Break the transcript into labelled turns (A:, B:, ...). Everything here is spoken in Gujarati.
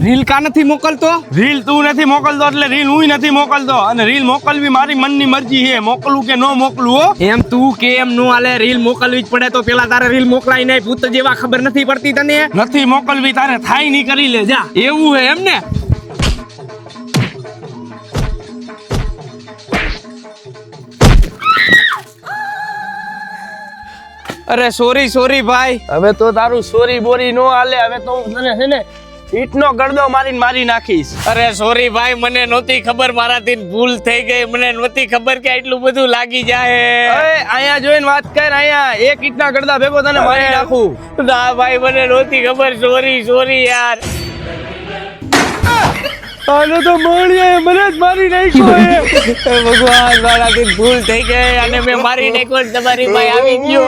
A: રીલ કા નથી મોકલતો?
B: રીલ તું નથી મોકલતો એટલે રીલ હું નથી મોકલતો, અને રીલ મોકલવી મારી મનની મરજી છે, મોકલવું કે ન મોકલવું. હો
A: એમ તું કે એમ નો હાલે, રીલ મોકલવી જ પડે. તો પેલા તારે રીલ મોકલાઈ નહીં, ભૂત જેવા ખબર નથી પડતી તને?
B: નથી મોકલવી તારે થાય નહીં, કરી લે જા.
A: એવું હે એમ ને? અરે સોરી સોરી ભાઈ.
B: હવે તો તારું સોરી બોરી નો હાલે. હવે તો હું તને છે ને ઈટનો ગડદો મારીને મારી નાખીશ.
A: અરે સોરી ભાઈ, મને નહોતી ખબર, મારાથી ભૂલ થઈ ગઈ. મને નહોતી ખબર કે આટલું બધું લાગી જાય.
B: હવે અહીંયા જોઈને વાત કર, અહીંયા એક ઈટના ગડદા ભેગો તને મારી નાખું.
A: ના ભાઈ, મને નહોતી ખબર. સોરી સોરી યાર.
B: આને તો મળ્યા મને જ મારી નાખ્યો.
A: ભગવાન, મારાથી ભૂલ થઈ ગઈ અને મેં મારી નાખ્યો. તમારી ભાઈ આવી ગયો.